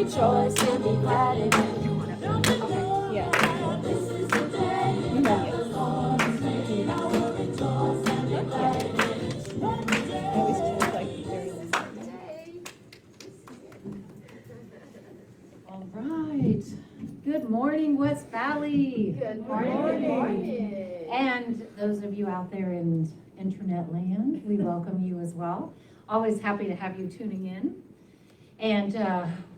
rejoice and be glad in it. Yeah. This is the day that the Lord has made. I will rejoice and be glad in it. I always choose like very All right. Good morning, West Valley. Good morning. And those of you out there in internet land, we welcome you as well. Always happy to have you tuning in. And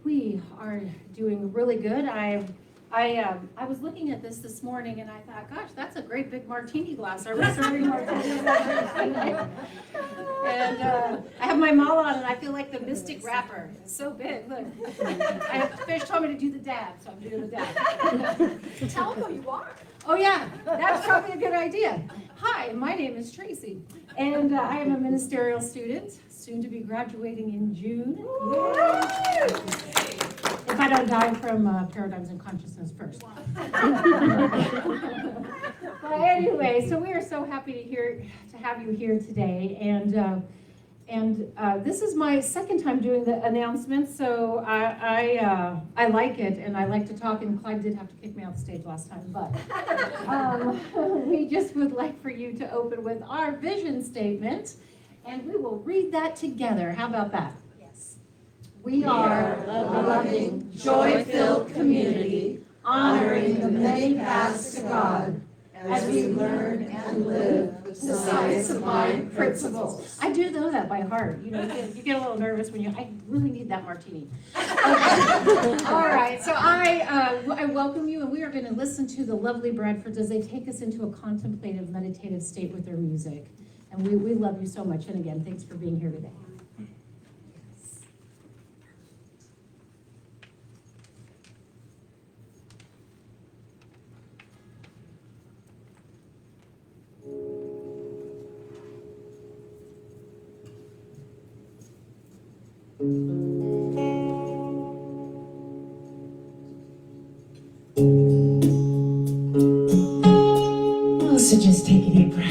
we are doing really good. I was looking at this morning and I thought, gosh, that's a great big martini glass. Are we serving martinis? And I have my mala on and I feel like the mystic rapper. It's so big, look. Fish told me to do the dab, so I'm doing the dab. Tell them who you are. Oh yeah, that's probably a good idea. Hi, my name is Tracy, and I am a ministerial student, soon to be graduating in June. If I don't die from Paradigms and Consciousness first. But anyway, so we are so happy to have you here today, and this is my second time doing the announcements, so I like it, and I like to talk, and Clyde did have to kick me off the stage last time, but we just would like for you to open with our vision statement, and we will read that together. How about that? Yes. We are a loving, joy-filled community, honoring the many paths to God as we learn and live the science of mind principles. I do know that by heart. You know, you get a little nervous when I really need that martini. Okay. All right, so I welcome you, and we are going to listen to the lovely Bradfords as they take us into a contemplative, meditative state with their music. And we love you so much. And again, thanks for being here today. So just take a deep breath.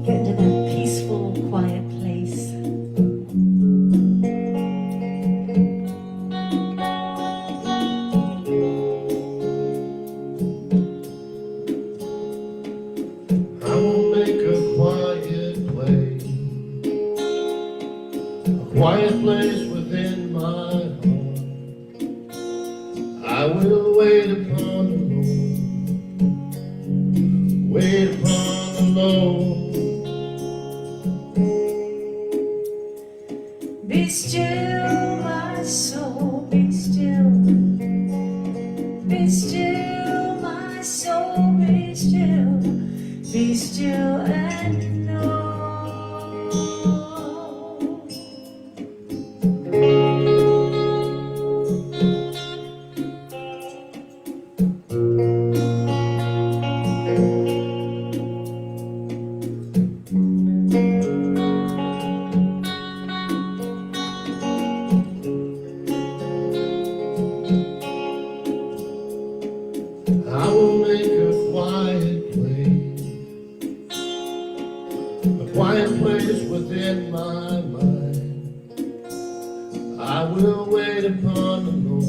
Get into that peaceful, quiet place. I will make a quiet place within my heart. I will wait upon the Lord. Wait upon the Lord. Be still, my soul, be still. Be still, my soul, be still. Be still and know. I will make a quiet place within my mind. I will wait upon the Lord.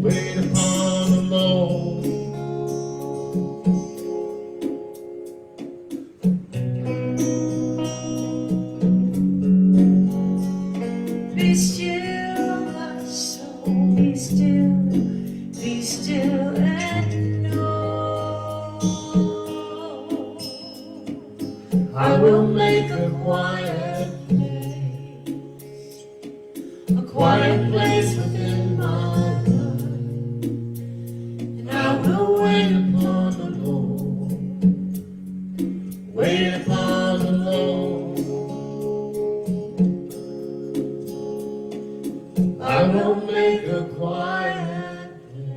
Wait upon the Lord. Be still, my soul, be still. Be still and know. I will make a quiet place within my mind. And I will wait upon the Lord. Wait upon the Lord. I will make a quiet place.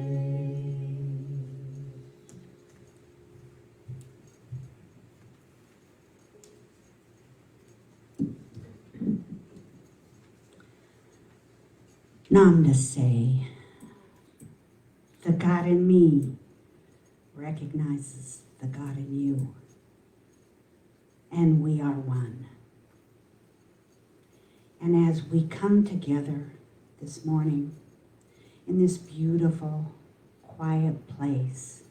Namaste. The God in me recognizes the God in you, and we are one. And as we come together this morning in this beautiful, quiet place,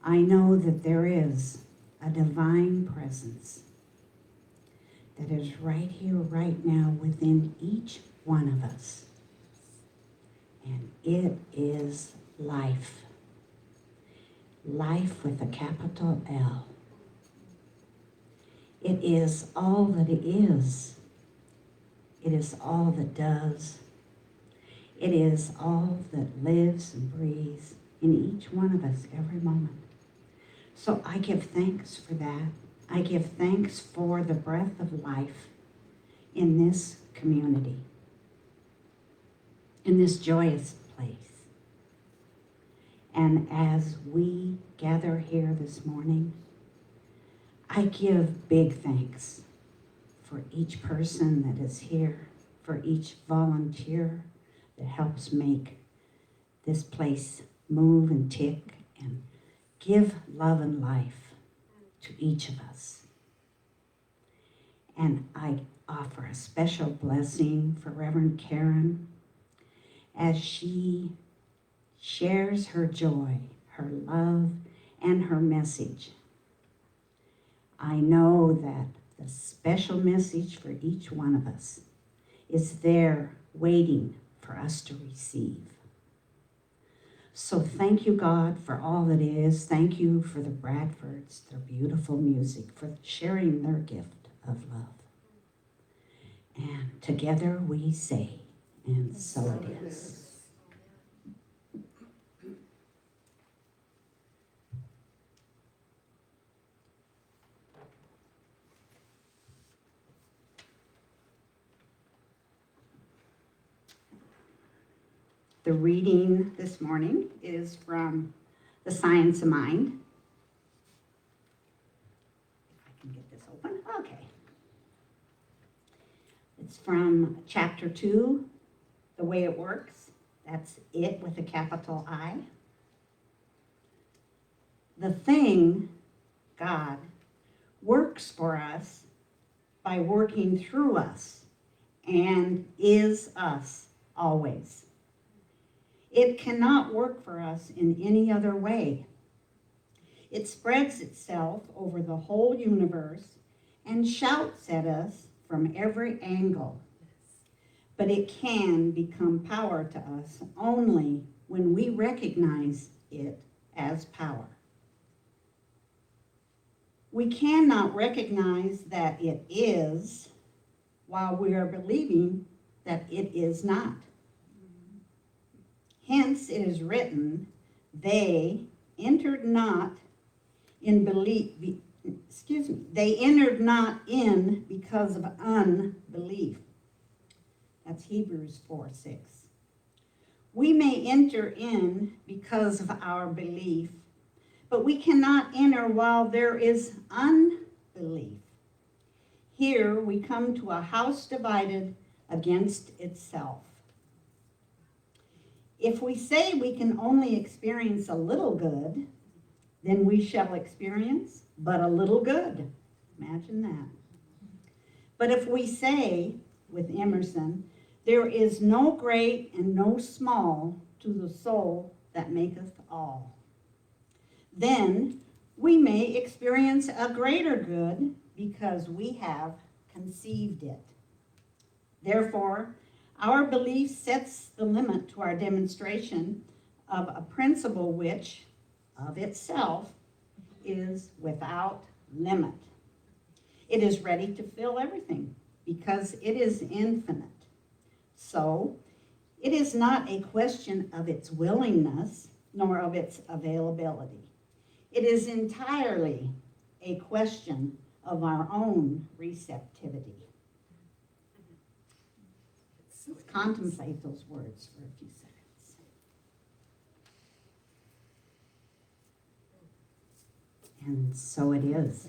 I know that there is a divine presence that is right here, right now, within each one of us. And it is life. Life with a capital L. It is all that it is. It is all that does. It is all that lives and breathes in each one of us every moment. So I give thanks for that. I give thanks for the breath of life in this community, in this joyous place. And as we gather here this morning, I give big thanks for each person that is here, for each volunteer that helps make this place move and tick and give love and life to each of us. And I offer a special blessing for Reverend Karen as she shares her joy, her love, and her message. I know that the special message for each one of us is there waiting for us to receive. So thank you, God, for all that is. Thank you for the Bradfords, their beautiful music, for sharing their gift of love. And together we say, and so it is. The reading this morning is from The Science of Mind. If I can get this open, okay. It's from chapter 2, The Way It Works. That's it with a capital I. The thing, God, works for us by working through us and is us always. It cannot work for us in any other way. It spreads itself over the whole universe and shouts at us from every angle. But it can become power to us only when we recognize it as power. We cannot recognize that it is while we are believing that it is not. Hence it is written, they entered not in they entered not in because of unbelief. That's Hebrews 4:6. We may enter in because of our belief, but we cannot enter while there is unbelief. Here we come to a house divided against itself. If we say we can only experience a little good, then we shall experience but a little good. Imagine that. But if we say, with Emerson, there is no great and no small to the soul that maketh all, then we may experience a greater good because we have conceived it. Therefore, our belief sets the limit to our demonstration of a principle which, of itself, is without limit. It is ready to fill everything because it is infinite. So, it is not a question of its willingness nor of its availability. It is entirely a question of our own receptivity. Let's contemplate those words for a few seconds. And so it is.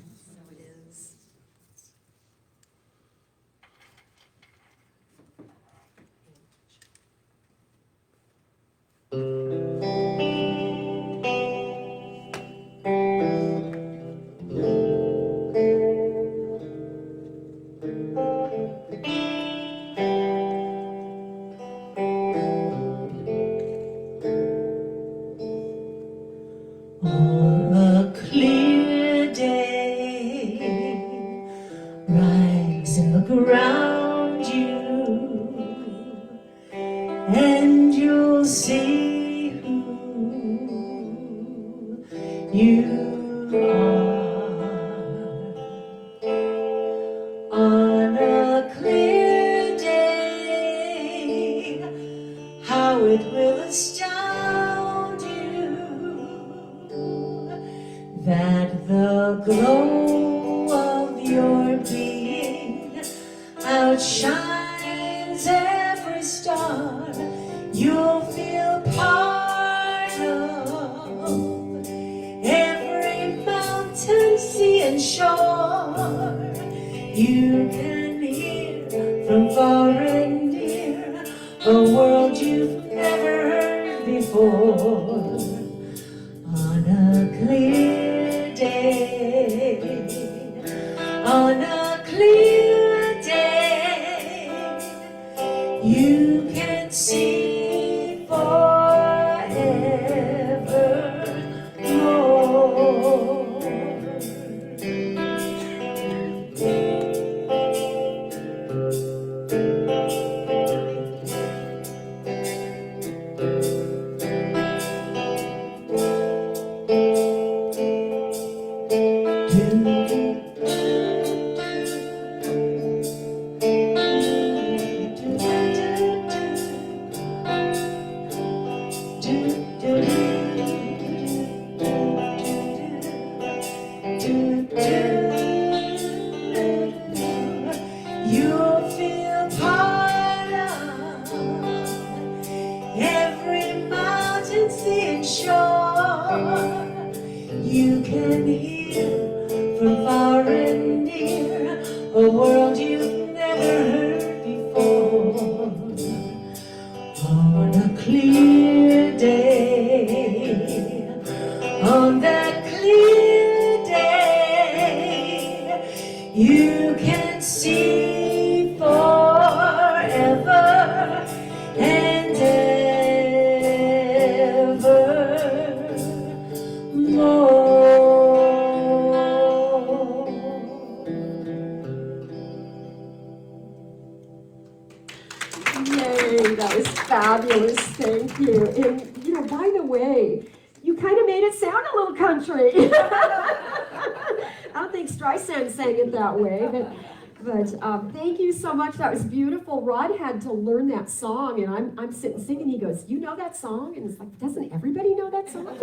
The glow of your being outshines every star. You'll feel part of every mountain, sea, and shore. You can hear from far and near a world you've never heard before. On a clear day, on a clear day, you can see forevermore. You'll feel part of every mountain, sea, and shore. You can hear from far and near a world you've never heard before. On a clear day, on that clear day, you can see forever and ever more. Yay, that was fabulous, thank you. And, you know, by the way, you kind of made it sound a little country. I don't think Streisand sang it that way, but thank you so much. That was beautiful. Rod had to learn that song, and I'm sitting singing. He goes, "You know that song?" And it's like, doesn't everybody know that song?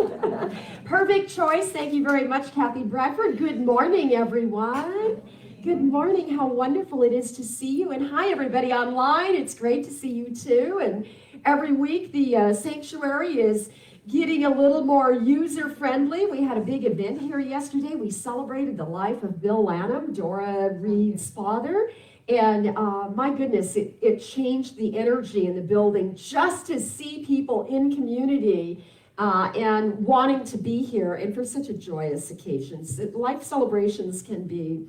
Perfect choice. Thank you very much, Kathy Bradford. Good morning, everyone. Good morning. How wonderful it is to see you. And hi, everybody online. It's great to see you, too. And every week, the sanctuary is getting a little more user-friendly. We had a big event here yesterday. We celebrated the life of Bill Lanham, Dora Reed's father. And my goodness, it changed the energy in the building just to see people in community and wanting to be here, and for such a joyous occasion. Life celebrations can be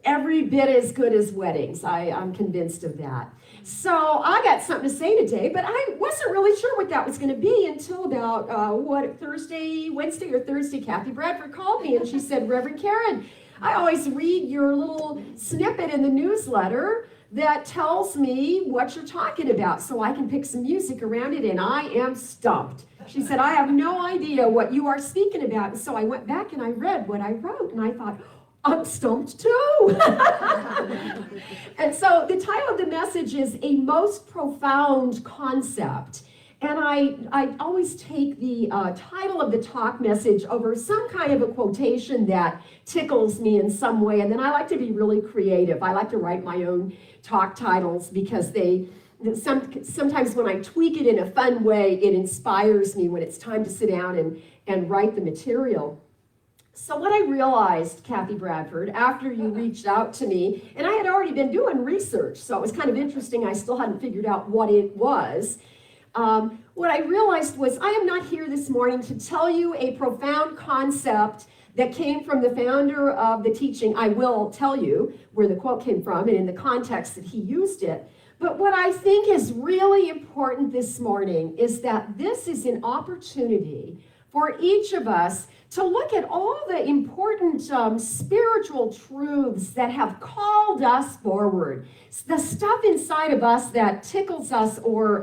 every bit as good as weddings. I'm convinced of that. So I got something to say today, but I wasn't really sure what that was going to be until about, Wednesday or Thursday, Kathy Bradford called me and she said, "Reverend Karen, I always read your little snippet in the newsletter that tells me what you're talking about so I can pick some music around it, and I am stumped." She said, "I have no idea what you are speaking about." And so I went back and I read what I wrote, and I thought, I'm stumped too. And so the title of the message is A Most Profound Concept. And I always take the title of the talk message over some kind of a quotation that tickles me in some way. And then I like to be really creative. I like to write my own talk titles because sometimes when I tweak it in a fun way, it inspires me when it's time to sit down and write the material. So what I realized, Kathy Bradford, after you reached out to me, and I had already been doing research, so it was kind of interesting, I still hadn't figured out what it was. What I realized was I am not here this morning to tell you a profound concept that came from the founder of the teaching. I will tell you where the quote came from and in the context that he used it. But what I think is really important this morning is that this is an opportunity for each of us to look at all the important spiritual truths that have called us forward. The stuff inside of us that tickles us or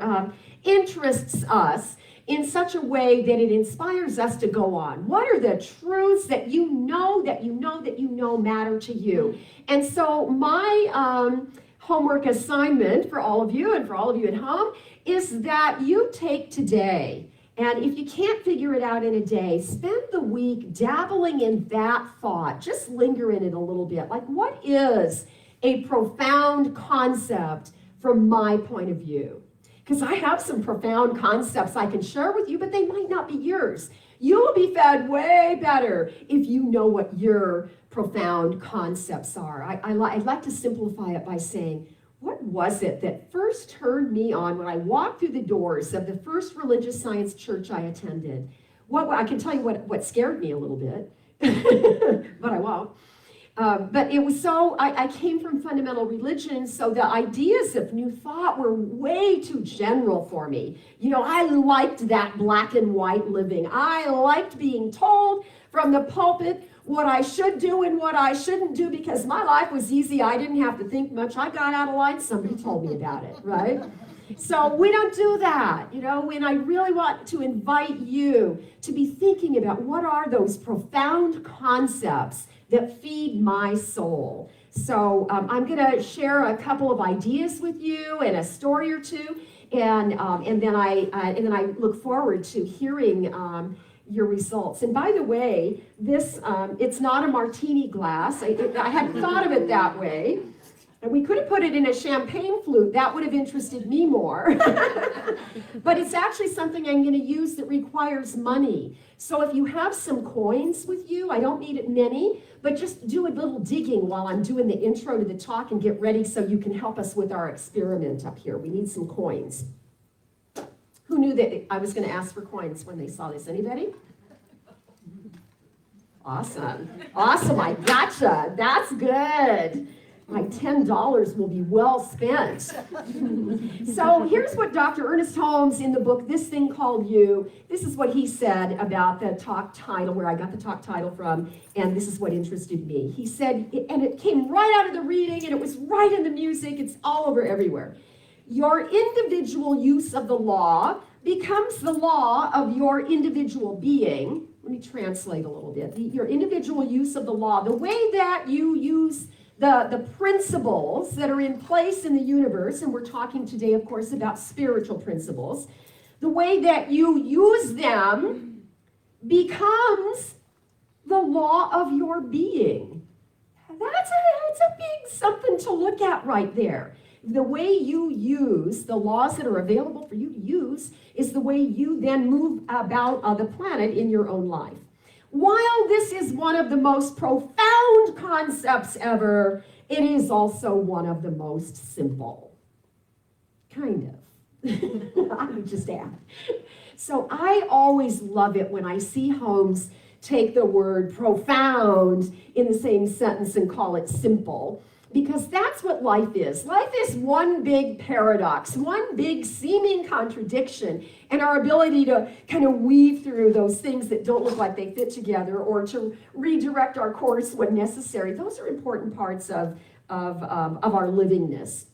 interests us in such a way that it inspires us to go on. What are the truths that you know matter to you? And so my homework assignment for all of you and for all of you at home is that you take today And if you can't figure it out in a day, spend the week dabbling in that thought. Just linger in it a little bit. Like, what is a profound concept from my point of view? Because I have some profound concepts I can share with you, but they might not be yours. You will be fed way better if you know what your profound concepts are. I'd like to simplify it by saying, what was it that first turned me on when I walked through the doors of the first religious science church I attended? I can tell you what scared me a little bit, but I won't. But it was I came from fundamental religion, so the ideas of New Thought were way too general for me. You know, I liked that black and white living. I liked being told from the pulpit what I should do and what I shouldn't do because my life was easy. I didn't have to think much. I got out of line, somebody told me about it, right? So we don't do that, you know, and I really want to invite you to be thinking about what are those profound concepts that feed my soul. So I'm going to share a couple of ideas with you and a story or two, and then I look forward to hearing your results. And by the way, this it's not a martini glass. I hadn't thought of it that way. And we could have put it in a champagne flute. That would have interested me more. But it's actually something I'm going to use that requires money. So if you have some coins with you, I don't need many, but just do a little digging while I'm doing the intro to the talk and get ready so you can help us with our experiment up here. We need some coins. Who knew that I was going to ask for coins when they saw this? Anybody? Awesome. Awesome. I gotcha. That's good. My $10 will be well spent. So here's what Dr. Ernest Holmes in the book, This Thing Called You, this is what he said about the talk title, where I got the talk title from, and this is what interested me. He said, and it came right out of the reading, and it was right in the music, it's all over everywhere. Your individual use of the law becomes the law of your individual being. Let me translate a little bit. Your individual use of the law, the way that you use the principles that are in place in the universe, and we're talking today, of course, about spiritual principles, the way that you use them becomes the law of your being. That's a big something to look at right there. The way you use the laws that are available for you to use is the way you then move about the planet in your own life. While this is one of the most profound concepts ever, it is also one of the most simple. Kind of. I would just add. So I always love it when I see Holmes take the word profound in the same sentence and call it simple. Because that's what life is. Life is one big paradox, one big seeming contradiction, and our ability to kind of weave through those things that don't look like they fit together or to redirect our course when necessary. Those are important parts of our livingness.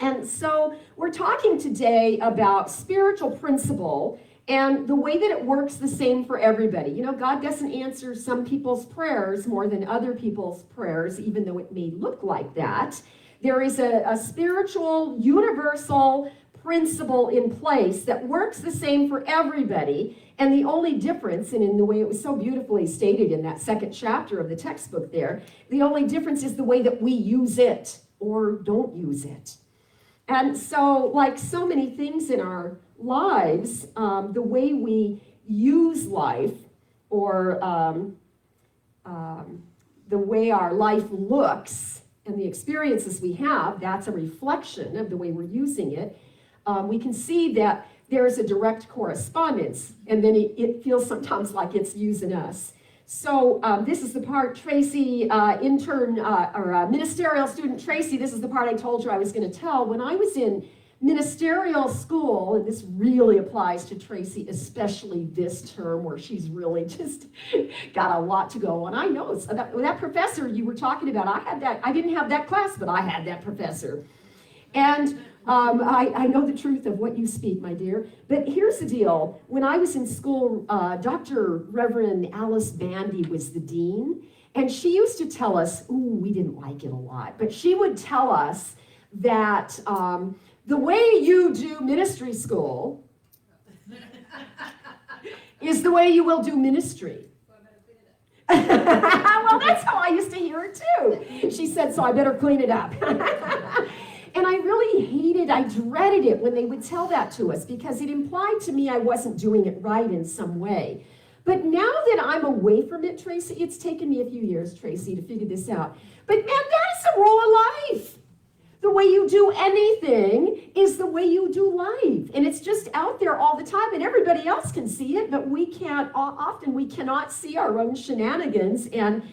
And so we're talking today about spiritual principle and the way that it works the same for everybody. You know, God doesn't answer some people's prayers more than other people's prayers, even though it may look like that. There is a spiritual, universal principle in place that works the same for everybody. And the only difference, and in the way it was so beautifully stated in that second chapter of the textbook there, the only difference is the way that we use it or don't use it. And so, like so many things in our lives, the way we use life or the way our life looks and the experiences we have, that's a reflection of the way we're using it. We can see that there is a direct correspondence, and then it feels sometimes like it's using us. So this is the part, Tracy, ministerial student Tracy, this is the part I told you I was going to tell. When I was in ministerial school, and this really applies to Tracy, especially this term where she's really just got a lot to go on. I know, so that professor you were talking about, I didn't have that class, but I had that professor. And I know the truth of what you speak, my dear. But here's the deal. When I was in school, Dr. Reverend Alice Bandy was the dean. And she used to tell us, we didn't like it a lot, but she would tell us that the way you do ministry school is the way you will do ministry. Well, that's how I used to hear it too. She said, so I better clean it up. And I really hated, I dreaded it when they would tell that to us because it implied to me I wasn't doing it right in some way. But now that I'm away from it, Tracy, it's taken me a few years, Tracy, to figure this out. But man, that is the rule of life. The way you do anything is the way you do life. And it's just out there all the time, and everybody else can see it, but we can't, often we cannot see our own shenanigans and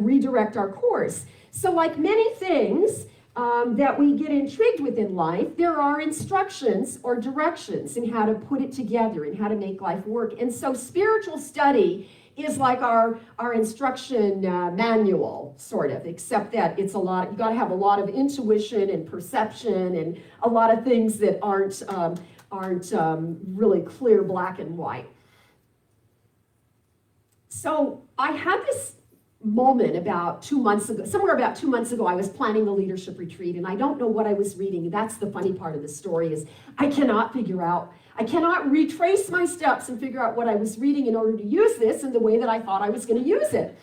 redirect our course. So like many things that we get intrigued with in life, there are instructions or directions in how to put it together and how to make life work. And so spiritual study is like our instruction manual, sort of, except that it's a lot, you gotta have a lot of intuition and perception and a lot of things that aren't really clear black and white. So I had this moment about 2 months ago, somewhere about 2 months ago, I was planning a leadership retreat, and I don't know what I was reading. That's the funny part of the story is I cannot retrace my steps and figure out what I was reading in order to use this in the way that I thought I was going to use it.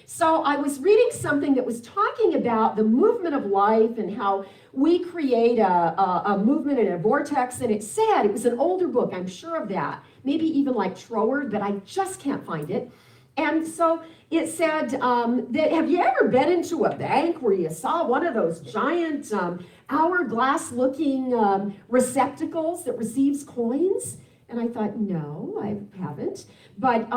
So I was reading something that was talking about the movement of life and how we create a movement in a vortex, and it said, it was an older book, I'm sure of that, maybe even like Troward, but I just can't find it. And so it said that, have you ever been into a bank where you saw one of those giant hourglass-looking receptacles that receives coins? And I thought, no, I haven't. But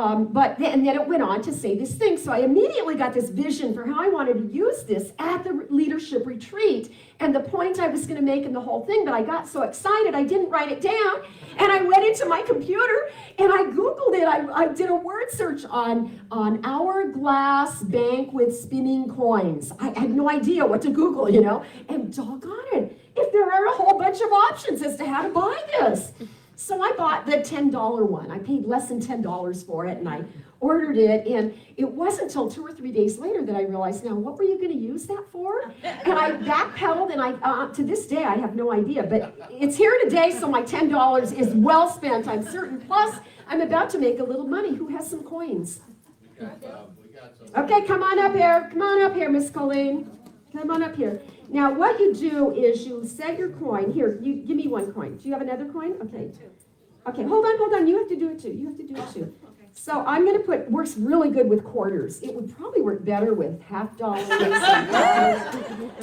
then it went on to say this thing. So I immediately got this vision for how I wanted to use this at the leadership retreat and the point I was going to make in the whole thing. But I got so excited, I didn't write it down. And I went into my computer and I Googled it. I did a word search on hourglass bank with spinning coins. I had no idea what to Google, you know. And doggone it, if there are a whole bunch of options as to how to buy this. So I bought the $10 one. I paid less than $10 for it, and I ordered it, and it wasn't until 2 or 3 days later that I realized, now, what were you going to use that for? And I backpedaled, and to this day, I have no idea, but it's here today, so my $10 is well spent, I'm certain. Plus, I'm about to make a little money. Who has some coins? We got some. Okay, come on up here, Miss Colleen. Come on up here. Now, what you do is you set your coin. Here, you give me one coin. Do you have another coin? Okay. Okay, hold on. You have to do it too. So I'm going to put, works really good with quarters. It would probably work better with half dollars.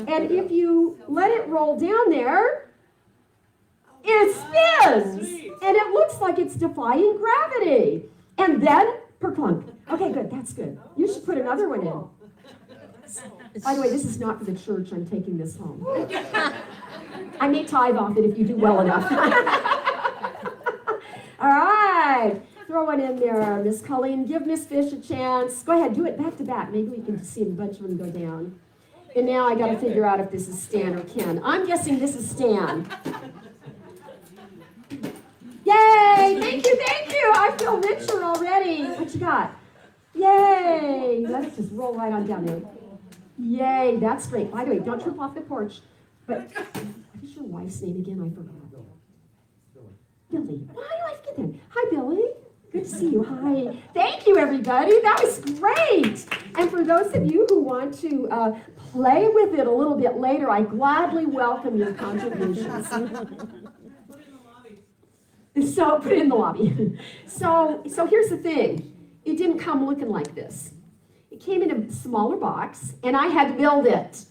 And if you let it roll down there, it spins. And it looks like it's defying gravity. And then, per-clunk. Okay, good, that's good. You should put another one in. By the way, this is not for the church. I'm taking this home. I may tithe off it if you do well enough. All right. Throw one in there, Miss Colleen. Give Miss Fish a chance. Go ahead, do it back to back. Maybe we can see a bunch of them go down. And now I got to figure out if this is Stan or Ken. I'm guessing this is Stan. Yay! Thank you. I feel richer already. What you got? Yay! Let it just roll right on down there. Yay, that's great. By the way, don't trip off the porch. But what is your wife's name again? I forgot. Billy. Why do I forget that? Hi, Billy. Good to see you. Hi. Thank you, everybody. That was great. And for those of you who want to play with it a little bit later, I gladly welcome your contributions. So put it in the lobby. So here's the thing. It didn't come looking like this. It came in a smaller box, and I had to build it.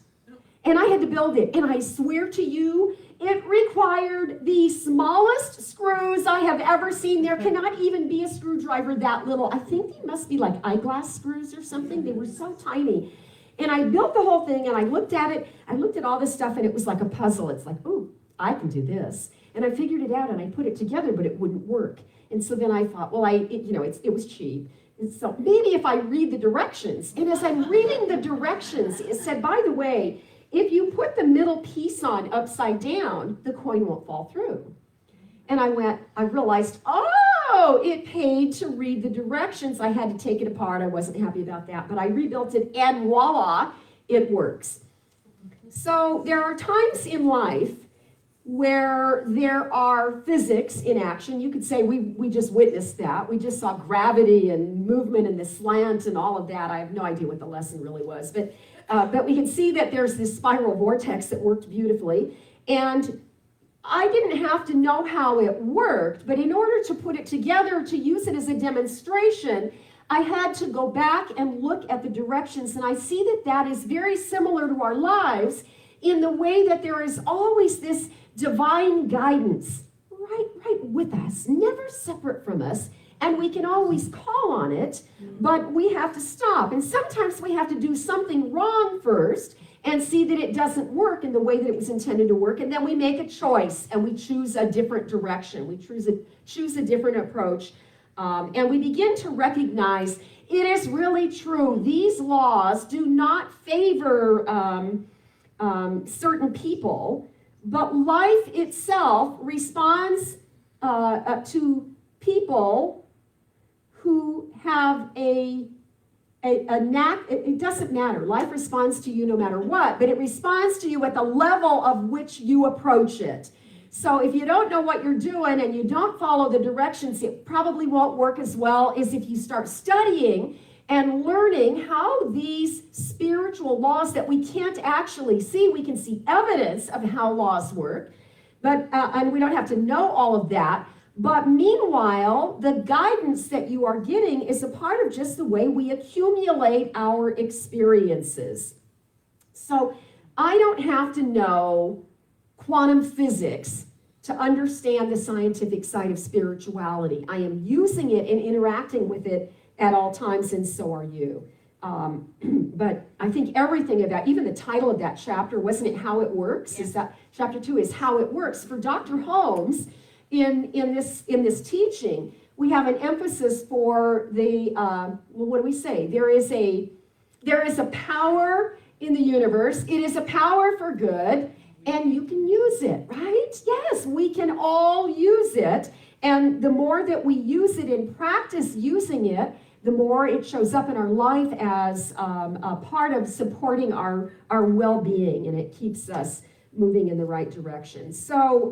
And I swear to you, it required the smallest screws I have ever seen. There cannot even be a screwdriver that little. I think they must be like eyeglass screws or something. They were so tiny. And I built the whole thing, and I looked at it. I looked at all this stuff, and it was like a puzzle. It's like, ooh, I can do this. And I figured it out, and I put it together, but it wouldn't work. And so then I thought, well, it was cheap. And so maybe if I read the directions, and as I'm reading the directions, it said, by the way, if you put the middle piece on upside down, the coin won't fall through. And I realized, oh, it paid to read the directions. I had to take it apart. I wasn't happy about that, but I rebuilt it, and voila, it works. So there are times in life where there are physics in action. You could say we just witnessed that. We just saw gravity and movement and the slant and all of that. I have no idea what the lesson really was, but we can see that there's this spiral vortex that worked beautifully. And I didn't have to know how it worked, but in order to put it together, to use it as a demonstration, I had to go back and look at the directions, and I see that that is very similar to our lives in the way that there is always this divine guidance right with us, never separate from us, and we can always call on it, but we have to stop. And sometimes we have to do something wrong first and see that it doesn't work in the way that it was intended to work, and then we make a choice and we choose a different direction. We choose a different approach. And we begin to recognize it is really true. These laws do not favor certain people, but life itself responds to people who have a knack. It doesn't matter. Life responds to you no matter what, but it responds to you at the level of which you approach it. So if you don't know what you're doing and you don't follow the directions, it probably won't work as well as if you start studying and learning how these spiritual laws that we can't actually see, we can see evidence of how laws work, but and we don't have to know all of that. But meanwhile, the guidance that you are getting is a part of just the way we accumulate our experiences. So I don't have to know quantum physics to understand the scientific side of spirituality. I am using it and interacting with it at all times, and so are you. But I think everything about, even the title of that chapter, wasn't it How It Works? Yeah. Is that chapter 2 is How It Works. For Dr. Holmes, in this teaching, we have an emphasis for the, well, what do we say? There is a power in the universe. It is a power for good. And you can use it, right? Yes, we can all use it. And the more that we use it and practice using it, the more it shows up in our life as a part of supporting our well-being, and it keeps us moving in the right direction. So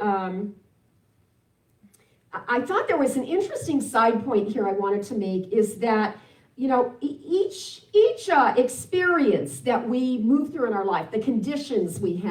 I thought there was an interesting side point here I wanted to make, is that each experience that we move through in our life, the conditions we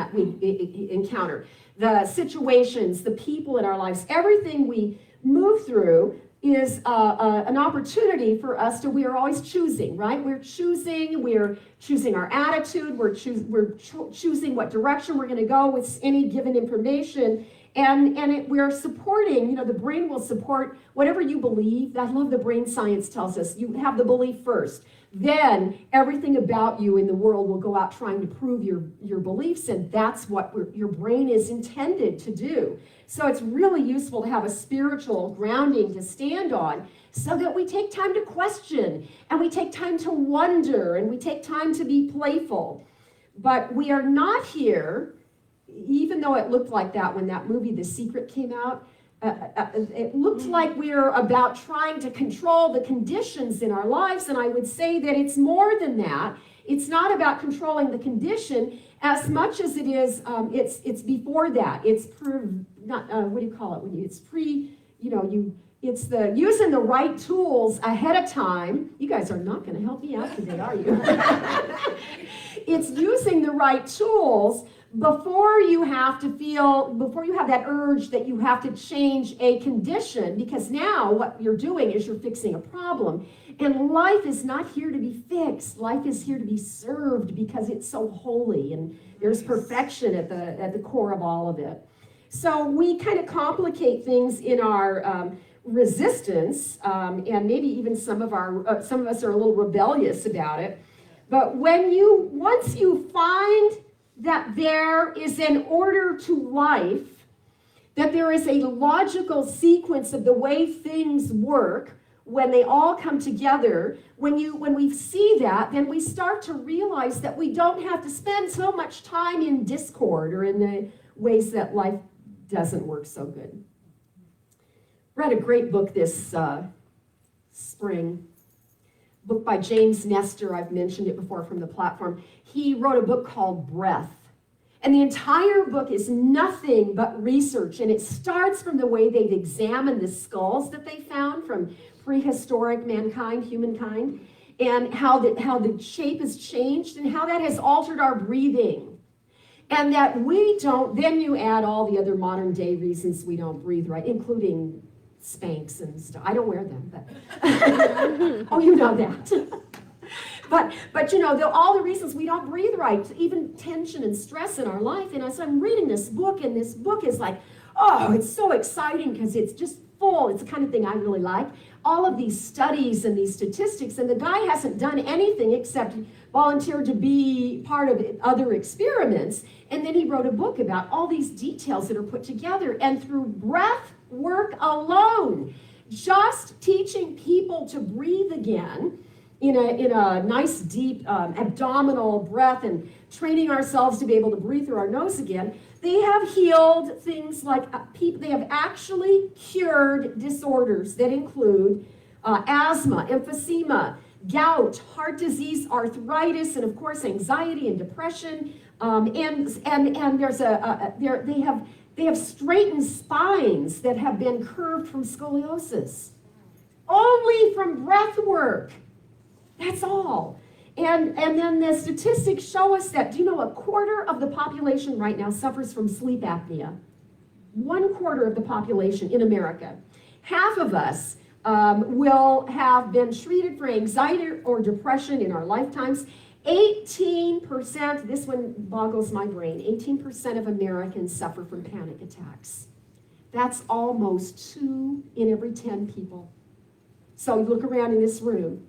encounter, the situations, the people in our lives, everything we move through is an opportunity for us we are always choosing, right? We're choosing our attitude, we're choosing what direction we're going to go with any given information. And we're supporting, the brain will support whatever you believe. I love the brain science tells us you have the belief first. Then everything about you in the world will go out trying to prove your beliefs, and that's what your brain is intended to do. So it's really useful to have a spiritual grounding to stand on so that we take time to question, and we take time to wonder, and we take time to be playful. But we are not here, even though it looked like that when that movie, The Secret, came out, it looked like we were about trying to control the conditions in our lives, and I would say that it's more than that. It's not about controlling the condition as much as it is, it's before that. It's what do you call it? It's the using the right tools ahead of time. You guys are not going to help me out today, are you? It's using the right tools before you have that urge that you have to change a condition, because now what you're doing is you're fixing a problem. And life is not here to be fixed. Life is here to be served, because it's so holy and there's perfection at the core of all of it. So we kind of complicate things in our resistance, and maybe even some of us are a little rebellious about it. But once you find that there is an order to life, that there is a logical sequence of the way things work when they all come together, when we see that, then we start to realize that we don't have to spend so much time in discord or in the ways that life doesn't work so good. Read a great book this spring. Book by James Nestor. I've mentioned it before from the platform. He wrote a book called Breath. And the entire book is nothing but research, and it starts from the way they've examined the skulls that they found from prehistoric mankind, humankind, and how the shape has changed and how that has altered our breathing. And that we don't, then you add all the other modern day reasons we don't breathe right, including Spanx and stuff. I don't wear them, but oh, you know that. But you know, all the reasons we don't breathe right, even tension and stress in our life. And as I'm reading this book, and this book is like, oh, it's so exciting because it's just full. It's the kind of thing I really like. All of these studies and these statistics, and the guy hasn't done anything except volunteer to be part of other experiments. And then he wrote a book about all these details that are put together. And through breath work alone, just teaching people to breathe again, in a nice deep abdominal breath and training ourselves to be able to breathe through our nose again, they have healed things like they have actually cured disorders that include asthma, emphysema, gout, heart disease, arthritis, and of course anxiety and depression. And there's they have straightened spines that have been curved from scoliosis, only from breath work. That's all. And then the statistics show us that, do you know, 1/4 of the population right now suffers from sleep apnea? 1/4 of the population in America. Half of us will have been treated for anxiety or depression in our lifetimes. 18%, this one boggles my brain, 18% of Americans suffer from panic attacks. That's almost 2 in every 10 people. So you look around in this room.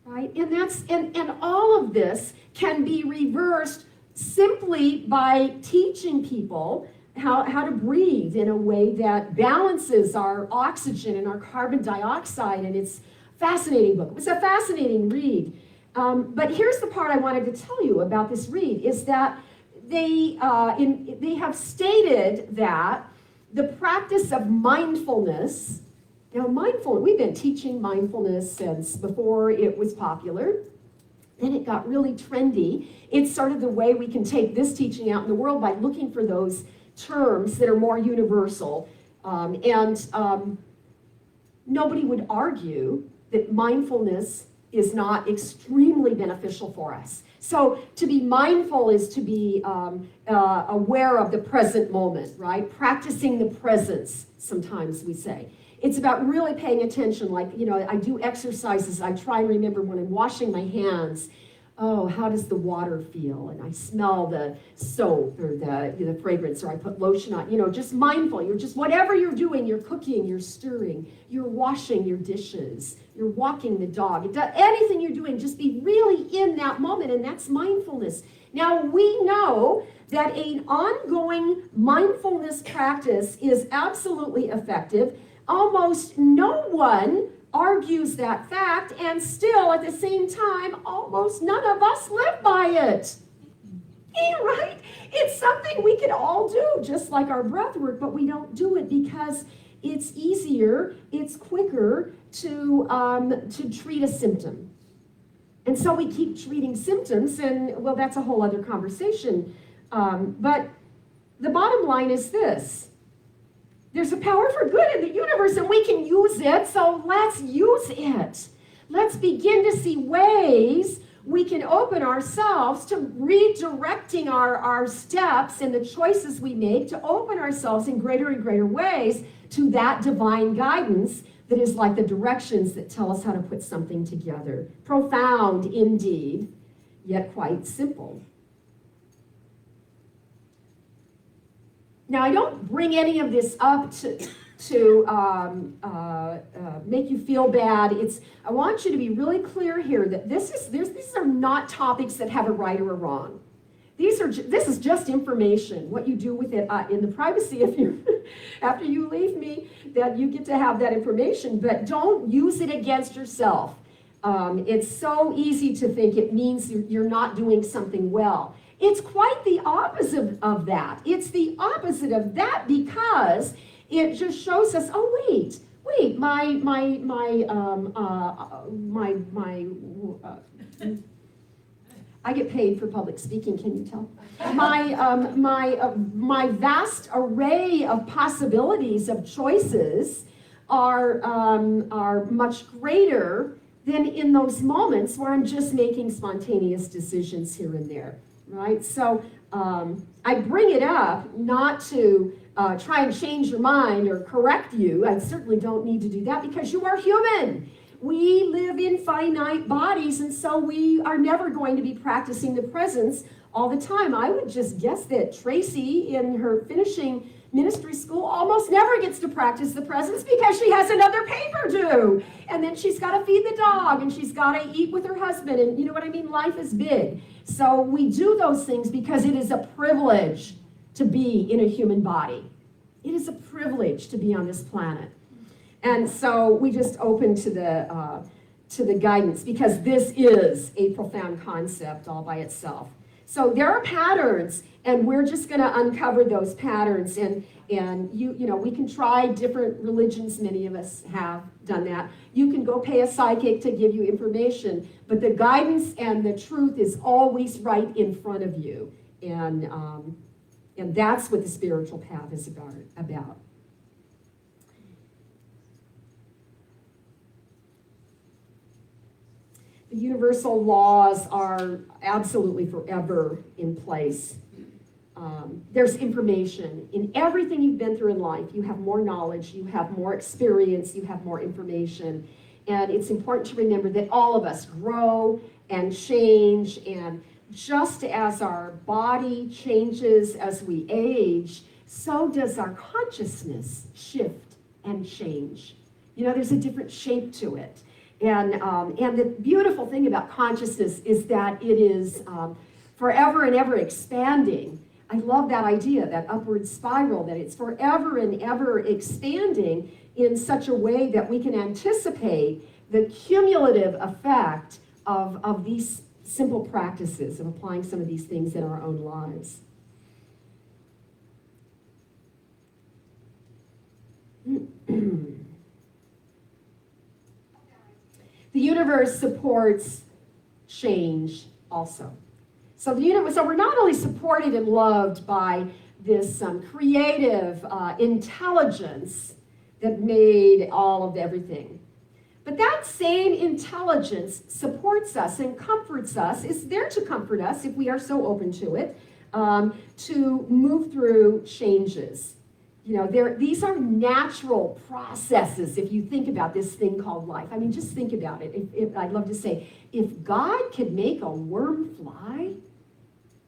Right? And all of this can be reversed simply by teaching people how to breathe in a way that balances our oxygen and our carbon dioxide. And it's a fascinating book. It was a fascinating read. But here's the part I wanted to tell you about this read, is that they have stated that the practice of mindfulness. Now, we've been teaching mindfulness since before it was popular. Then it got really trendy. It's sort of the way we can take this teaching out in the world by looking for those terms that are more universal. Nobody would argue that mindfulness is not extremely beneficial for us. So to be mindful is to be aware of the present moment, right? Practicing the presence, sometimes we say. It's about really paying attention, like, you know, I do exercises. I try and remember when I'm washing my hands, oh, how does the water feel? And I smell the soap or the fragrance, or I put lotion on, you know, just mindful. You're just, whatever you're doing, you're cooking, you're stirring, you're washing your dishes, you're walking the dog. Anything you're doing, just be really in that moment, and that's mindfulness. Now, we know that an ongoing mindfulness practice is absolutely effective. Almost no one argues that fact, and still at the same time, almost none of us live by it. Right? It's something we can all do, just like our breath work, but we don't do it because it's easier, it's quicker to treat a symptom. And so we keep treating symptoms, and well, that's a whole other conversation. But the bottom line is this. There's a power for good in the universe, and we can use it, so let's use it. Let's begin to see ways we can open ourselves to redirecting our steps and the choices we make, to open ourselves in greater and greater ways to that divine guidance that is like the directions that tell us how to put something together. Profound indeed, yet quite simple. Now, I don't bring any of this up to make you feel bad. I want you to be really clear here that these are not topics that have a right or a wrong. This is just information. What you do with it in the privacy of after you leave me, that you get to have that information, but don't use it against yourself. It's so easy to think it means you're not doing something well. It's quite the opposite of that. It's the opposite of that because it just shows us, oh wait, I get paid for public speaking, can you tell? My vast array of possibilities of choices are much greater than in those moments where I'm just making spontaneous decisions here and there, right? So I bring it up not to try and change your mind or correct you. I certainly don't need to do that because you are human. We live in finite bodies, and so we are never going to be practicing the presence all the time. I would just guess that Tracy, in her finishing ministry school, almost never gets to practice the presence because she has another paper due. And then she's got to feed the dog, and she's got to eat with her husband, and you know what I mean? Life is big. So we do those things because it is a privilege to be in a human body. It is a privilege to be on this planet. And so we just open to the guidance because this is a profound concept all by itself. So there are patterns, and we're just going to uncover those patterns. And you know, we can try different religions. Many of us have done that. You can go pay a psychic to give you information, but the guidance and the truth is always right in front of you. And that's what the spiritual path is about. The universal laws are absolutely forever in place. There's information in everything you've been through in life. You have more knowledge, you have more experience, you have more information. And it's important to remember that all of us grow and change, and just as our body changes as we age, so does our consciousness shift and change. You know, there's a different shape to it. And the beautiful thing about consciousness is that it is forever and ever expanding. I love that idea, that upward spiral, that it's forever and ever expanding in such a way that we can anticipate the cumulative effect of these simple practices, of applying some of these things in our own lives. The universe supports change also. So we're not only supported and loved by this creative intelligence that made all of everything, but that same intelligence supports us and comforts us, is there to comfort us if we are so open to it, to move through changes. You know, these are natural processes if you think about this thing called life. I mean, just think about it. I'd love to say, if God could make a worm fly,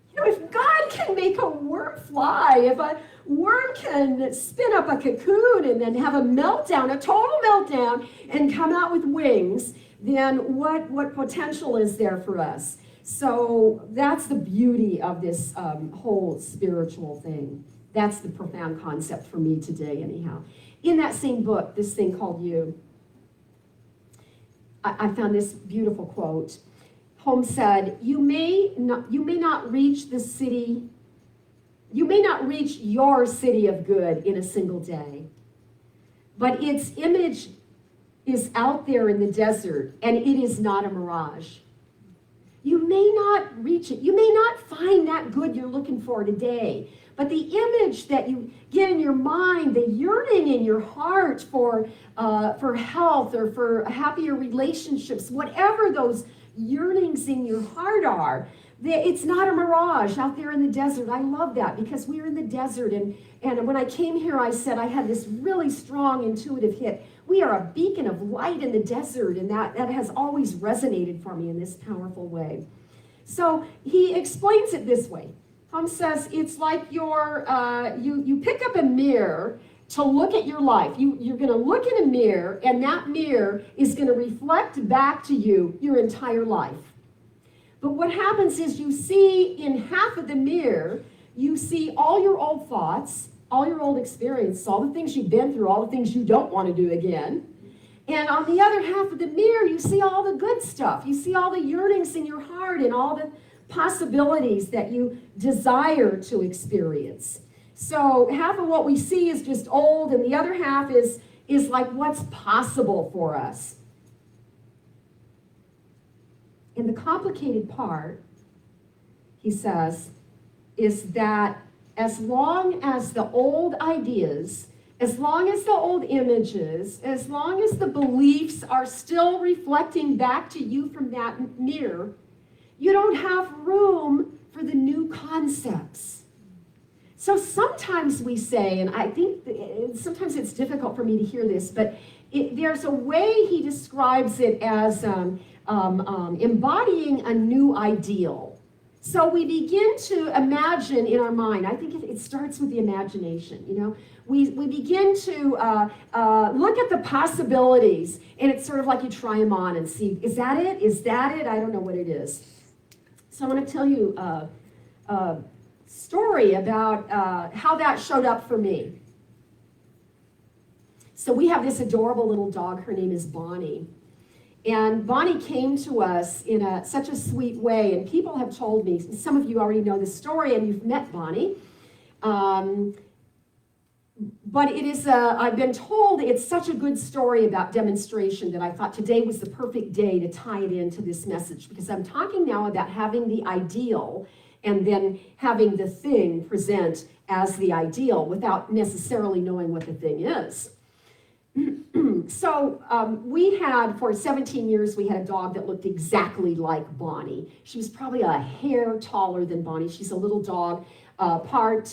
you know, if God can make a worm fly, if a worm can spin up a cocoon and then have a meltdown, a total meltdown, and come out with wings, then what potential is there for us? So that's the beauty of this whole spiritual thing. That's the profound concept for me today, anyhow. In that same book, this thing called You, I found this beautiful quote. Holmes said, you may not reach the city, you may not reach your city of good in a single day, but its image is out there in the desert, and it is not a mirage. You may not reach it. You may not find that good you're looking for today, but the image that you get in your mind, the yearning in your heart for health or for happier relationships, whatever those yearnings in your heart are, it's not a mirage out there in the desert. I love that because we're in the desert. And when I came here, I said I had this really strong intuitive hit. We are a beacon of light in the desert, and that has always resonated for me in this powerful way. So he explains it this way. Holmes says it's like you pick up a mirror to look at your life. You're going to look in a mirror, and that mirror is going to reflect back to you your entire life. But what happens is you see in half of the mirror, you see all your old thoughts, all your old experiences, all the things you've been through, all the things you don't want to do again. And on the other half of the mirror, you see all the good stuff. You see all the yearnings in your heart and all the possibilities that you desire to experience. So half of what we see is just old, and the other half is like what's possible for us. And the complicated part he says, is that as long as the old ideas, as long as the old images, as long as the beliefs are still reflecting back to you from that mirror, you don't have room for the new concepts. So sometimes we say, and I think sometimes it's difficult for me to hear this, but there's a way he describes it as embodying a new ideal. So we begin to imagine in our mind, I think it starts with the imagination, you know. We begin to look at the possibilities, and it's sort of like you try them on and see, is that it? Is that it? I don't know what it is. So I want to tell you a story about how that showed up for me. So we have this adorable little dog. Her name is Bonnie. And Bonnie came to us in such a sweet way. And people have told me, some of you already know this story and you've met Bonnie. But it is, I've been told it's such a good story about demonstration that I thought today was the perfect day to tie it into this message. Because I'm talking now about having the ideal and then having the thing present as the ideal without necessarily knowing what the thing is. So we had, for 17 years, we had a dog that looked exactly like Bonnie. She was probably a hair taller than Bonnie. She's a little dog, part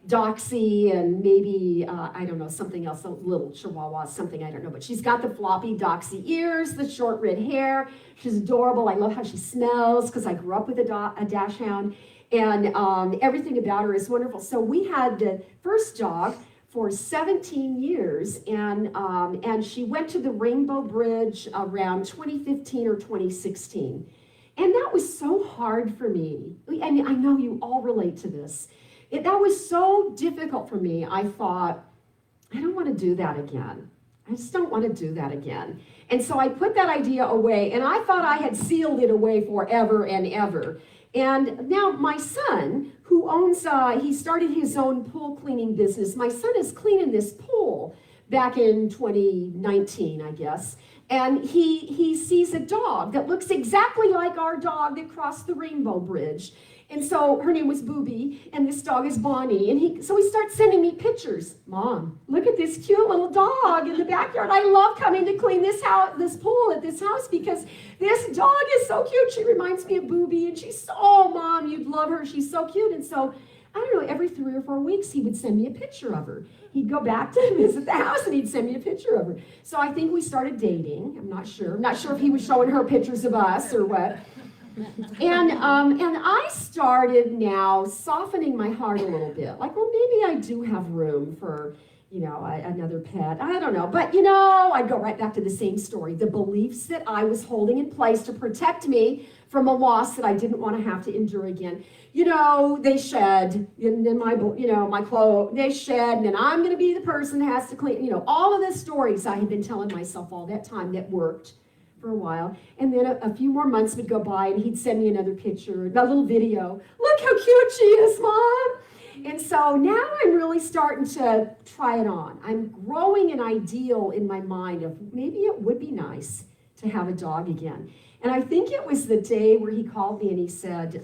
Doxy and maybe, I don't know, something else, a little Chihuahua, something, I don't know. But she's got the floppy Doxy ears, the short red hair. She's adorable. I love how she smells because I grew up with a dachshund. And everything about her is wonderful. So we had the first dog for 17 years, and she went to the Rainbow Bridge around 2015 or 2016. And that was so hard for me. And I know you all relate to this. That was so difficult for me. I thought, I don't want to do that again. I just don't want to do that again. And so I put that idea away, and I thought I had sealed it away forever and ever. And now my son, who owns, he started his own pool cleaning business. My son is cleaning this pool back in 2019, I guess. And he sees a dog that looks exactly like our dog that crossed the Rainbow Bridge. And so her name was Booby, and this dog is Bonnie. And so he starts sending me pictures. Mom, look at this cute little dog in the backyard. I love coming to clean this pool at this house because this dog is so cute. She reminds me of Booby, and she's so, oh, Mom, you'd love her. She's so cute. And so, I don't know, every 3 or 4 weeks, he would send me a picture of her. He'd go back to visit the house, and he'd send me a picture of her. So I think we started dating. I'm not sure. I'm not sure if he was showing her pictures of us or what. And I started now softening my heart a little bit. Like, well, maybe I do have room for, you know, another pet. I don't know. But, you know, I'd go right back to the same story. The beliefs that I was holding in place to protect me from a loss that I didn't want to have to endure again. You know, they shed, and then my clothes, they shed, and then I'm going to be the person that has to clean, you know, all of the stories I had been telling myself all that time that worked for a while. And then a few more months would go by, and he'd send me another picture, a little video. Look how cute she is, Mom. And so now I'm really starting to try it on. I'm growing an ideal in my mind of maybe it would be nice to have a dog again. And I think it was the day where he called me and he said,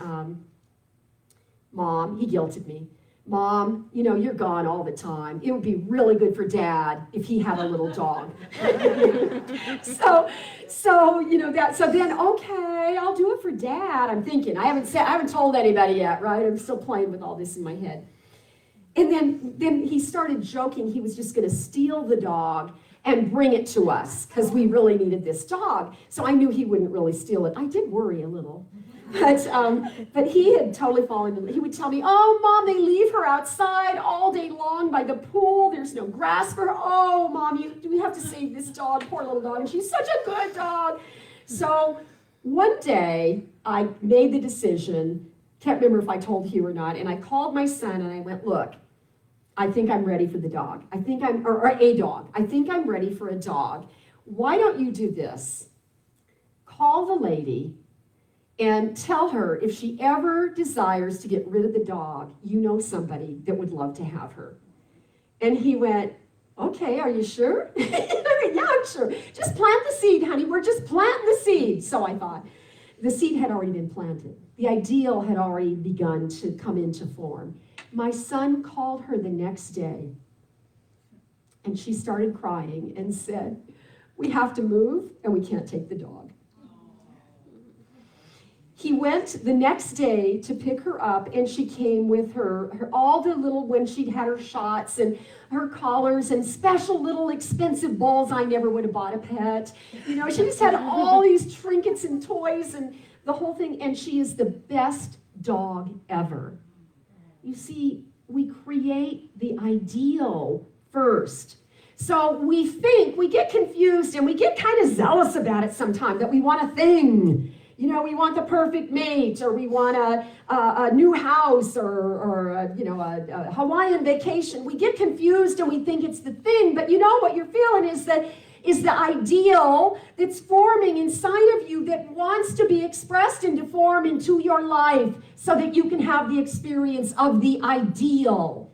Mom, he guilted me. Mom, you know, you're gone all the time. It would be really good for Dad if he had a little dog. So you know that. So then, okay, I'll do it for Dad. I'm thinking. I haven't told anybody yet, right? I'm still playing with all this in my head. And then he started joking. He was just going to steal the dog and bring it to us because we really needed this dog. So I knew he wouldn't really steal it. I did worry a little. But he had totally fallen in love. He would tell me, oh, Mom, they leave her outside all day long by the pool. There's no grass for her. Oh, Mom, we have to save this dog, poor little dog. And she's such a good dog. So one day, I made the decision, can't remember if I told you or not, and I called my son and I went, look, I think I'm ready for the dog. Or a dog. I think I'm ready for a dog. Why don't you do this? Call the lady and tell her if she ever desires to get rid of the dog, you know somebody that would love to have her. And he went, okay, are you sure? Yeah, I'm sure. Just plant the seed, honey. We're just planting the seed. So I thought. The seed had already been planted. The ideal had already begun to come into form. My son called her the next day, and she started crying and said, "We have to move, and we can't take the dog." He went the next day to pick her up, and she came with her all the little, when she'd had her shots and her collars and special little expensive balls. I never would have bought a pet. You know, she just had all these trinkets and toys and the whole thing, and she is the best dog ever. You see, we create the ideal first. So we think, we get confused, and we get kind of zealous about it sometimes, that we want a thing. You know, we want the perfect mate, or we want a new house, or a Hawaiian vacation. We get confused and we think it's the thing, but you know what you're feeling is the ideal that's forming inside of you, that wants to be expressed into form into your life so that you can have the experience of the ideal.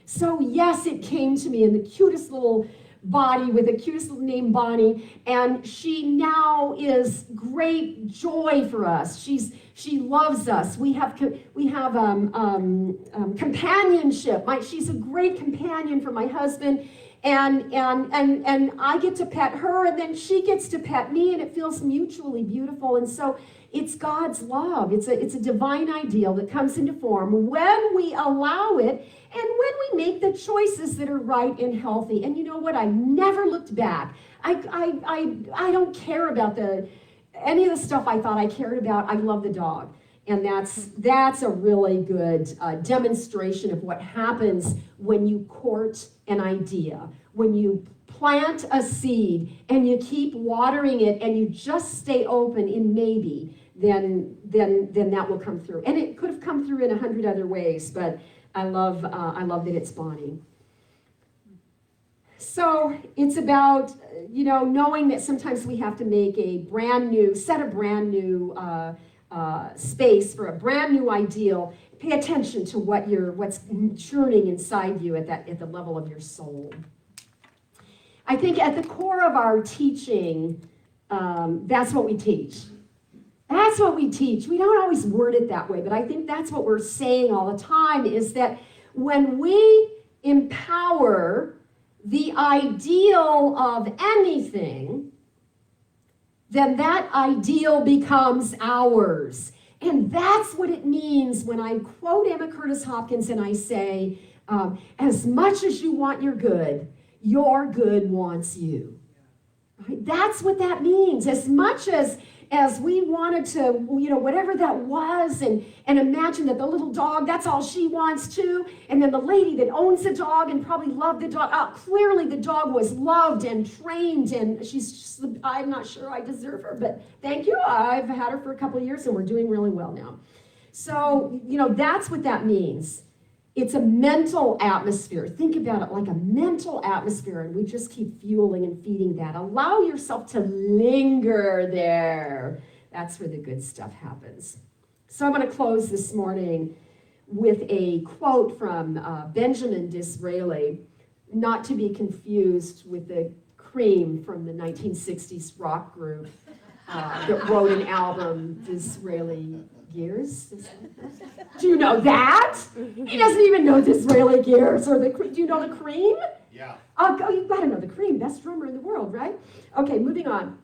So yes, it came to me in the cutest little body with the cutest little name, Bonnie, and she now is great joy for us. She loves us. We have companionship. She's a great companion for my husband, and I get to pet her, and then she gets to pet me, and it feels mutually beautiful. And so it's God's love. It's a divine ideal that comes into form when we allow it, and when we make the choices that are right and healthy. And you know what? I never looked back. I don't care about any of the stuff I thought I cared about. I love the dog. And that's a really good demonstration of what happens when you court an idea, when you plant a seed and you keep watering it and you just stay open in maybe, then that will come through. And it could have come through in 100 other ways, but I love that it's Bonnie. So it's about, knowing that sometimes we have to make a brand new space for a brand new ideal. Pay attention to what's churning inside you at the level of your soul. I think at the core of our teaching, that's what we teach. That's what we teach. We don't always word it that way, but I think that's what we're saying all the time, is that when we empower the ideal of anything, then that ideal becomes ours. And that's what it means when I quote Emma Curtis Hopkins and I say, as much as you want your good wants you. Right? That's what that means. As much as we wanted to, whatever that was, and imagine that the little dog, that's all she wants too, and then the lady that owns the dog and probably loved the dog, clearly the dog was loved and trained, and I'm not sure I deserve her, but thank you. I've had her for a couple of years and we're doing really well now. So, that's what that means. It's a mental atmosphere. Think about it like a mental atmosphere, and we just keep fueling and feeding that. Allow yourself to linger there. That's where the good stuff happens. So I'm going to close this morning with a quote from Benjamin Disraeli, not to be confused with the Cream from the 1960s rock group that wrote an album, Disraeli Gears. Do you know that? He doesn't even know Disraeli Gears or the Cream. Do you know the Cream? Yeah. Oh, you've got to know the Cream, best drummer in the world, right? Okay, moving on.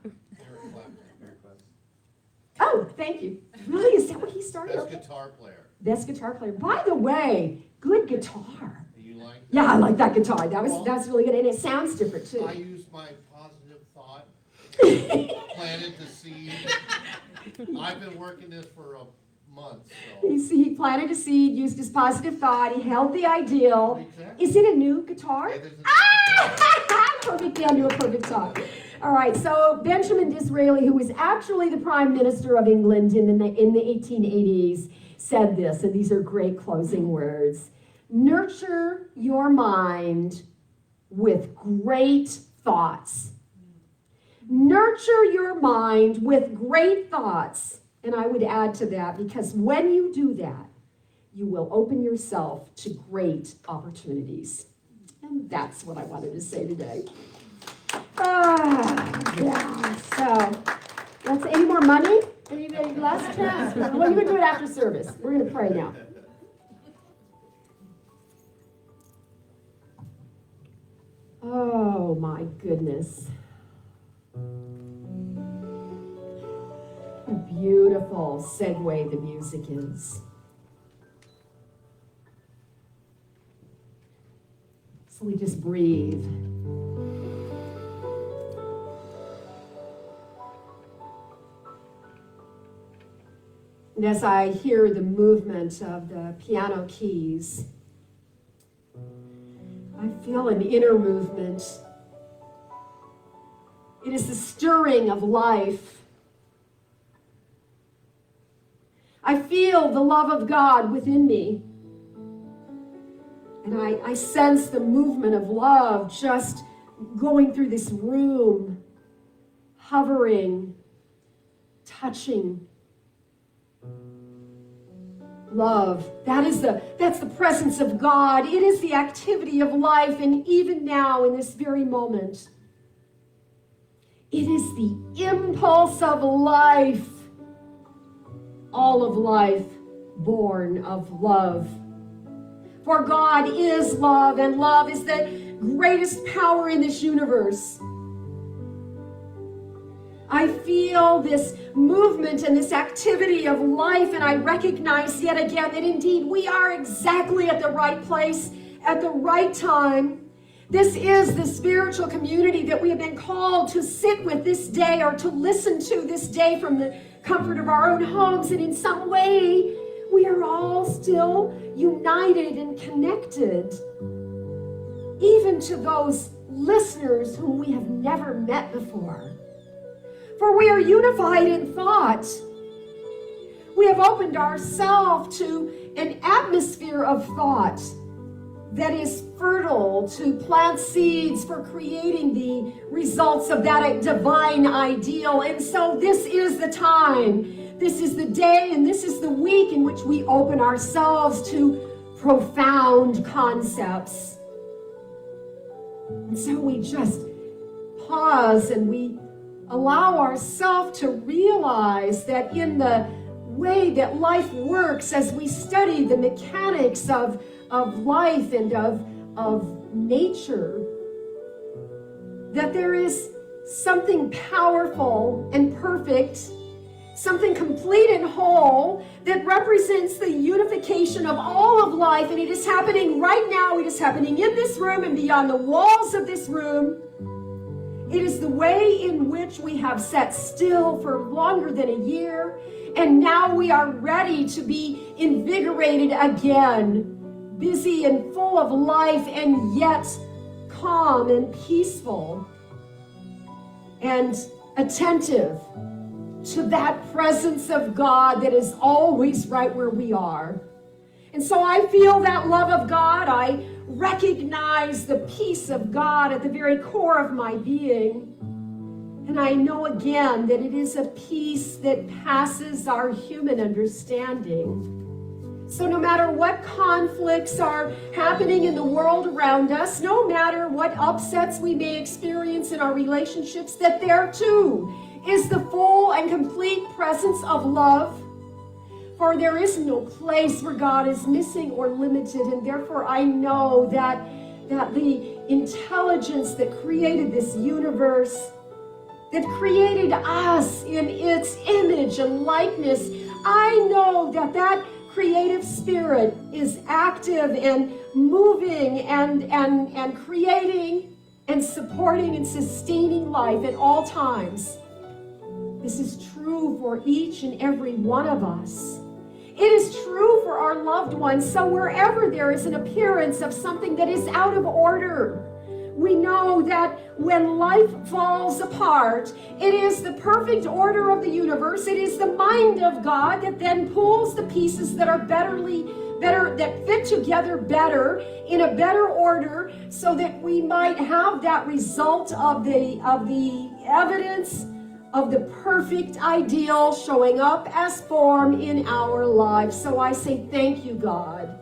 Oh, thank you. Really, is that what he started? Best guitar player. Best guitar player. By the way, good guitar. You like that? Yeah, I like that guitar. That's really good, and it sounds different too. I use my positive thought, planted the seed. I've been working this for a month, so. He planted a seed, used his positive thought, he held the ideal. Exactly. Is it a new guitar? It is a Perfect down to a perfect song. All right, so Benjamin Disraeli, who was actually the Prime Minister of England in the 1880s, said this, and these are great closing words. Nurture your mind with great thoughts. Nurture your mind with great thoughts. And I would add to that, because when you do that, you will open yourself to great opportunities. And that's what I wanted to say today. Yeah, so, any more money? Anybody last chance? Well, you can do it after service. We're going to pray now. Oh my goodness. What a beautiful segue the music is. So we just breathe. And as I hear the movement of the piano keys, I feel an inner movement. It is the stirring of life. I feel the love of God within me. And I sense the movement of love just going through this room, hovering, touching. Love, that's the presence of God. It is the activity of life, and even now in this very moment, it is the impulse of life, all of life born of love. For God is love, and love is the greatest power in this universe. I feel this movement and this activity of life, and I recognize yet again that indeed we are exactly at the right place at the right time. This is the spiritual community that we have been called to sit with this day, or to listen to this day from the comfort of our own homes. And in some way, we are all still united and connected, even to those listeners whom we have never met before. For we are unified in thought. We have opened ourselves to an atmosphere of thought that is fertile to plant seeds for creating the results of that divine ideal. And so this is the time, this is the day, and this is the week in which we open ourselves to profound concepts. And so we just pause and we allow ourselves to realize that in the way that life works, as we study the mechanics of life and of nature, that there is something powerful and perfect, something complete and whole that represents the unification of all of life. And it is happening right now. It is happening in this room and beyond the walls of this room. It is the way in which we have sat still for longer than a year, and now we are ready to be invigorated again, busy and full of life, and yet calm and peaceful and attentive to that presence of God that is always right where we are. And so I feel that love of God. I recognize the peace of God at the very core of my being. And I know again that it is a peace that passes our human understanding. So no matter what conflicts are happening in the world around us, no matter what upsets we may experience in our relationships, that there too is the full and complete presence of love. For there is no place where God is missing or limited, and therefore I know that the intelligence that created this universe, that created us in its image and likeness, I know that creative spirit is active and moving and creating and supporting and sustaining life at all times. This is true for each and every one of us. It is true for our loved ones. So wherever there is an appearance of something that is out of order, we know that when life falls apart, it is the perfect order of the universe. It is the mind of God that then pulls the pieces that are that fit together better in a better order, so that we might have that result of the evidence of the perfect ideal showing up as form in our lives. So I say thank you, God.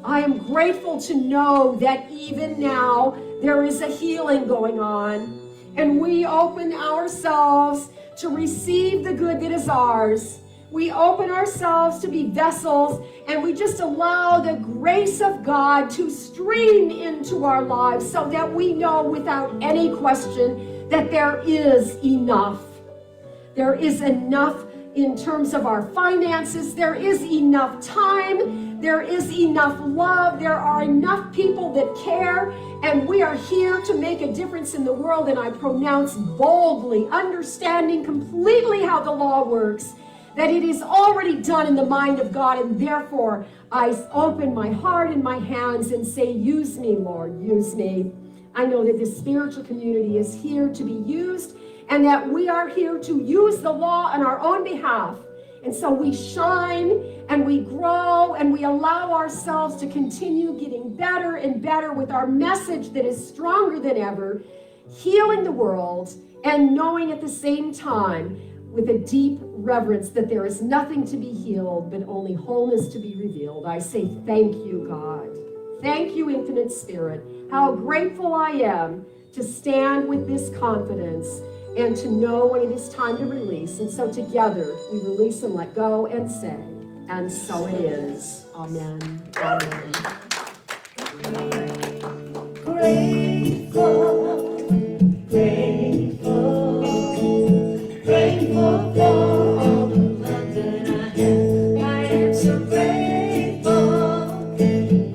I am grateful to know that even now there is a healing going on, and we open ourselves to receive the good that is ours. We open ourselves to be vessels, and we just allow the grace of God to stream into our lives so that we know without any question that there is enough. There is enough in terms of our finances. There is enough time. There is enough love. There are enough people that care, and we are here to make a difference in the world. And I pronounce boldly, understanding completely how the law works, that it is already done in the mind of God, and therefore I open my heart and my hands and say, use me, Lord, use me. I know that this spiritual community is here to be used, and that we are here to use the law on our own behalf. And so we shine and we grow and we allow ourselves to continue getting better and better with our message that is stronger than ever, healing the world, and knowing at the same time with a deep reverence that there is nothing to be healed but only wholeness to be revealed. I say thank you, God. Thank you, Infinite Spirit. How grateful I am to stand with this confidence and to know when it is time to release. And so together we release and let go and say, and so it is. Amen. Amen. Grateful, grateful, grateful for all the love that I have. I am so grateful,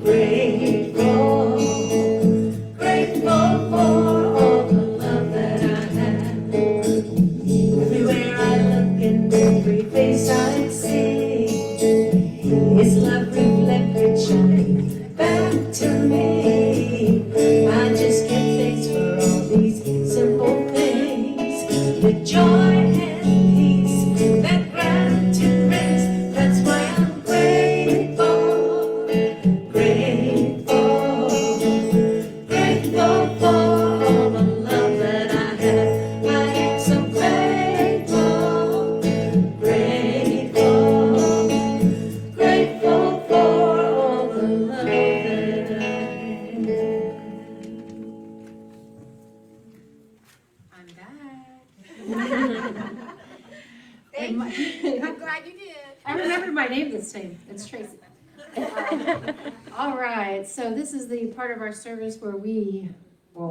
grateful, grateful for all the love that I have. Everywhere I look and every face I see is love reflected, shining back to me. I just give thanks for all these simple things, the joy and peace that gratitude brings. That's why I'm grateful, grateful, grateful for all the love that I have. I am so grateful, grateful, grateful for all the love that I have. I'm back. Thank you. I'm glad you did. I remembered my name this time. It's Tracy. All right, so this is the part of our service where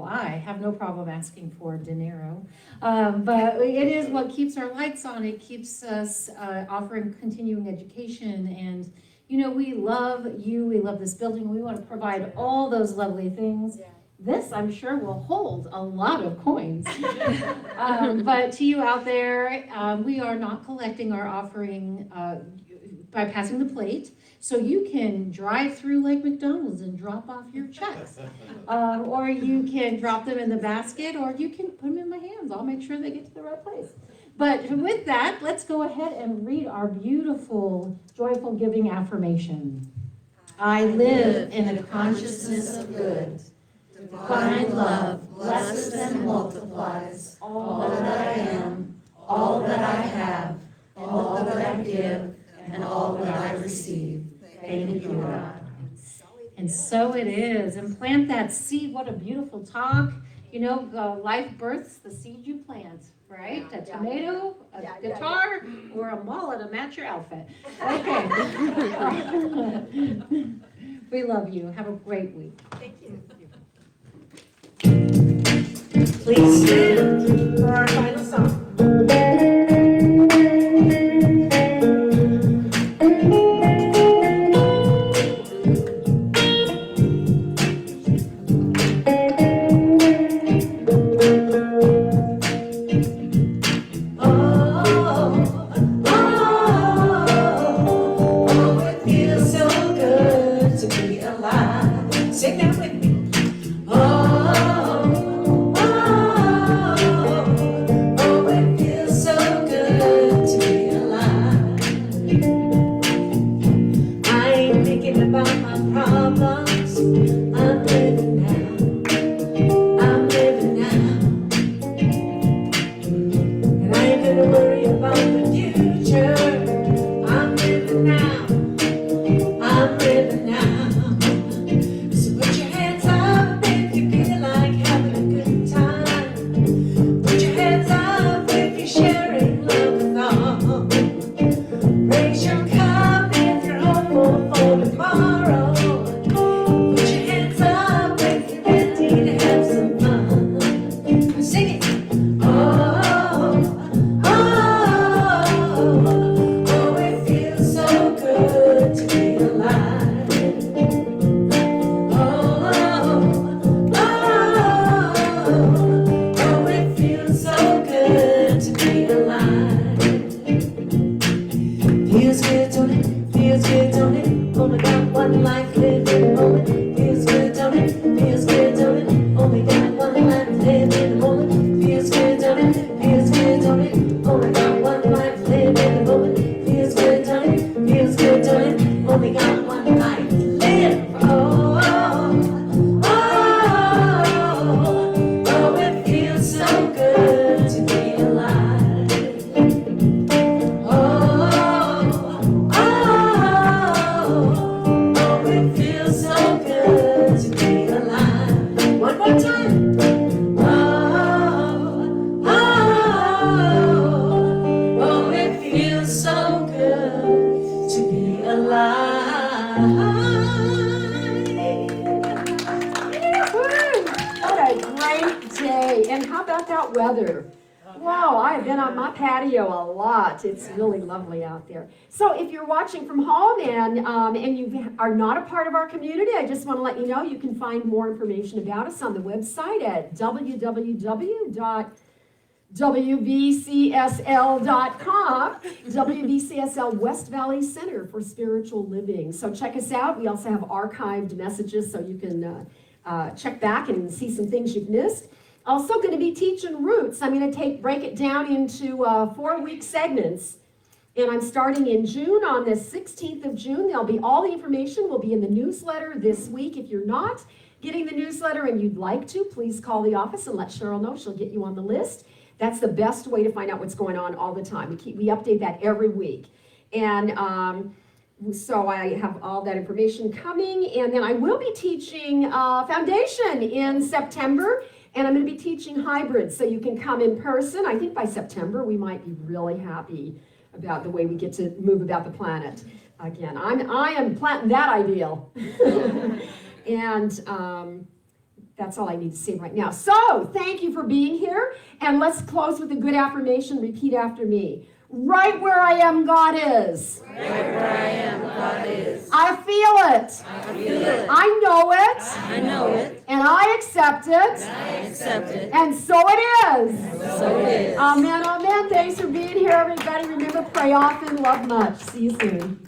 I have no problem asking for dinero, but it is what keeps our lights on. It keeps us offering continuing education, and we love you. We love this building. We want to provide all those lovely things. This, I'm sure, will hold a lot of coins. But to you out there, we are not collecting our offering by passing the plate. So you can drive through like McDonald's and drop off your checks. Or you can drop them in the basket, or you can put them in my hands. I'll make sure they get to the right place. But with that, let's go ahead and read our beautiful, joyful giving affirmation. I live in a consciousness of good. Divine love blesses and multiplies all that I am, all that I have, all that I give, and all that I receive. Thank you, God. And so it is. And plant that seed. What a beautiful talk. Life births the seed you plant, right? A tomato, a guitar, or a mullet to match your outfit. Okay. We love you. Have a great week. Thank you. Please stand for our final song. Sing that with me. It feels so good to be alive. I ain't thinking about my problems. I'm living now. I'm living now. And I ain't gonna worry about the future. I'm living now. I'm living now. So put your hands up if you feel like having a good time. Put your hands up if you're sharing got one life, live in the moment. Feels good, don't it? Feels good, don't it? Only got one life, live in the moment. Feels good, don't it? Feels good, don't it? Only got one life, live in the moment. Feels good, don't it? Feels good, don't it? Only got one life, live. Oh, oh, oh, oh, it feels so good to be alive. Oh, oh, it feels so good to be alive. One more time. Oh, oh, it feels so good to be alive. What a great day. And how about that weather? Wow, I have been on my patio a lot. It's really lovely out there. So if you're watching from home and you are not a part of our community, I just want to let you know you can find more information about us on the website at www.wvcsl.com, WVCSL West Valley Center for Spiritual Living. So check us out. We also have archived messages so you can check back and see some things you've missed. Also going to be teaching roots. I'm going to break it down into 4-week segments. And I'm starting in June, on the 16th of June. There'll be all the information will be in the newsletter this week. If you're not getting the newsletter and you'd like to, please call the office and let Cheryl know. She'll get you on the list. That's the best way to find out what's going on all the time. We update that every week. And so I have all that information coming. And then I will be teaching Foundation in September. And I'm going to be teaching hybrid, so you can come in person. I think by September we might be really happy about the way we get to move about the planet again. I am planting that ideal. And that's all I need to say right now. So thank you for being here. And let's close with a good affirmation. Repeat after me. Right where I am, God is. Right where I am, God is. I feel it. I feel it. I know it. I know it. And I accept it. I accept it. And so it is. So it is. Amen, amen. Thanks for being here, everybody. Remember, pray often, love much. See you soon.